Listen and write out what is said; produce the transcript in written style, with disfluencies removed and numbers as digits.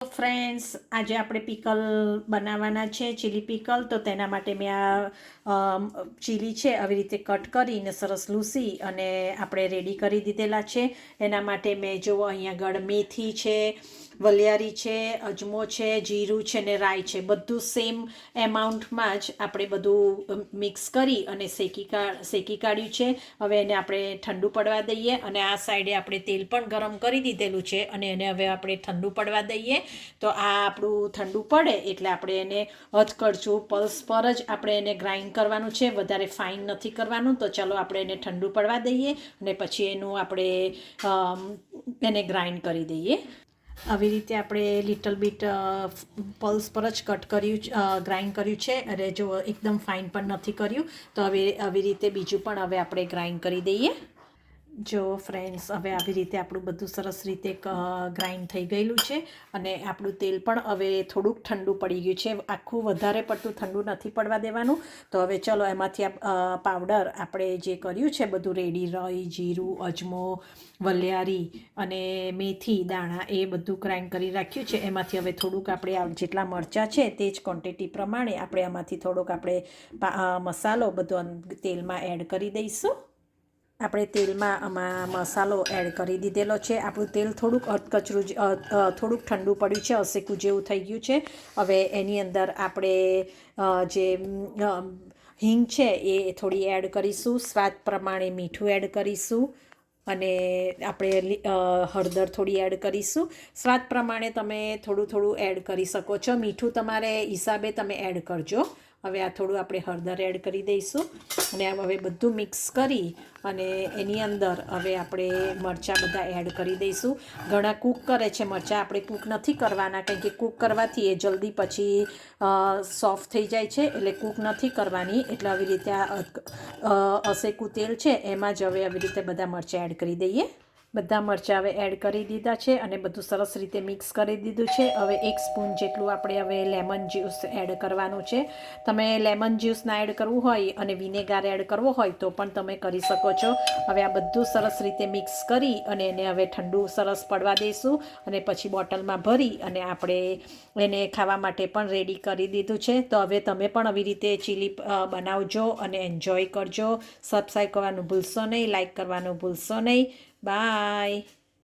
Friends, આજે આપણે pickle બનાવવાના છે, ચીલી પિકલ. તો તેના માટે મેં આ ચીલી છે આવી રીતે કટ કરીને સરસ લૂસી અને આપણે રેડી કરી દીધેલા છે. એના માટે મેં જો અહીંયા આગળ મેથી છે, વલિયારી છે, અજમો છે, જીરું છે ને રાઈ છે. બધું સેમ એમાઉન્ટમાં જ આપણે બધું મિક્સ કરી અને શેકી કાઢ્યું છે. હવે એને આપણે ઠંડુ પડવા દઈએ અને આ સાઈડે આપણે તેલ પણ ગરમ કરી દીધેલું છે અને એને હવે આપણે ઠંડુ પડવા દઈએ. તો આ આપણું ઠંડુ પડે એટલે આપણે એને હથકડશું પલ્સ પર જ આપણે એને ગ્રાઇન્ડ કરવાનું છે, વધારે ફાઇન નથી કરવાનું. તો ચલો આપણે એને ઠંડુ પડવા દઈએ અને પછી એનું આપણે એને ગ્રાઇન્ડ કરી દઈએ. આવી રીતે આપણે લિટલ બીટ પલ્સ પર જ કટ કર્યું, ગ્રાઇન્ડ કર્યું છે. અને જો એકદમ ફાઇન પણ નથી કર્યું. તો હવે આવી રીતે બીજું પણ હવે આપણે ગ્રાઇન્ડ કરી દઈએ. જો ફ્રેન્ડ્સ, હવે આવી રીતે આપણું બધું સરસ રીતે ગ્રાઇન્ડ થઈ ગયેલું છે અને આપણું તેલ પણ હવે થોડુંક ઠંડુ પડી ગયું છે. આખું વધારે પડતું ઠંડુ નથી પડવા દેવાનું. તો હવે ચલો એમાંથી પાવડર આપણે જે કર્યું છે બધું રેડી, રાઈ, જીરું, અજમો, વલિયારી અને મેથી દાણા એ બધું ગ્રાઇન્ડ કરી રાખ્યું છે. એમાંથી હવે થોડુંક આપણે જેટલા મરચાં છે તે જ ક્વોન્ટિટી પ્રમાણે આપણે એમાંથી થોડોક આપણે મસાલો બધો તેલમાં એડ કરી દઈશું. આપણે તેલમાં આમાં મસાલો એડ કરી દીધેલો છે. આપણું તેલ થોડુંક અધકચરું થોડુંક ઠંડુ પડ્યું છે, અસેકું જેવું થઈ ગયું છે. હવે એની અંદર આપણે જે હિંગ છે એ થોડી એડ કરીશું, સ્વાદ પ્રમાણે મીઠું એડ કરીશું અને આપણે હળદર થોડી એડ કરીશું. સ્વાદ પ્રમાણે તમે થોડું એડ કરી શકો છો. મીઠું તમારે હિસાબે તમે એડ કરજો. હવે આ થોડું આપણે હળદર એડ કરી દઈશું અને હવે બધું મિક્સ કરી અને એની અંદર હવે આપણે મરચાં બધા એડ કરી દઈશું. ઘણા કૂક કરે છે મરચાં, આપણે કૂક નથી કરવાના, કારણ કે કૂક કરવાથી એ જલ્દી પછી સોફ્ટ થઈ જાય છે, એટલે કૂક નથી કરવાની. એટલે આવી રીતે આ અસેકું તેલ છે એમાં જ હવે આવી રીતે બધા મરચાં એડ કરી દઈએ. બધા મરચાં હવે એડ કરી દીધા છે અને બધું સરસ રીતે મિક્સ કરી દીધું છે. હવે 1 સ્પૂન જેટલું આપણે હવે લેમન જ્યુસ એડ કરવાનું છે. તમે લેમન જ્યુસ ના એડ કરવું હોય અને વિનેગાર એડ કરવો હોય તો પણ તમે કરી શકો છો. હવે આ બધું સરસ રીતે મિક્સ કરી અને એને હવે ઠંડુ સરસ પડવા દઈશું અને પછી બોટલમાં ભરી અને આપણે એને ખાવા માટે પણ રેડી કરી દીધું છે. તો હવે તમે પણ આવી રીતે ચીલી બનાવજો અને એન્જોય કરજો. સબસ્ક્રાઈબ કરવાનું ભૂલશો નહીં, લાઈક કરવાનું ભૂલશો નહીં. બાય.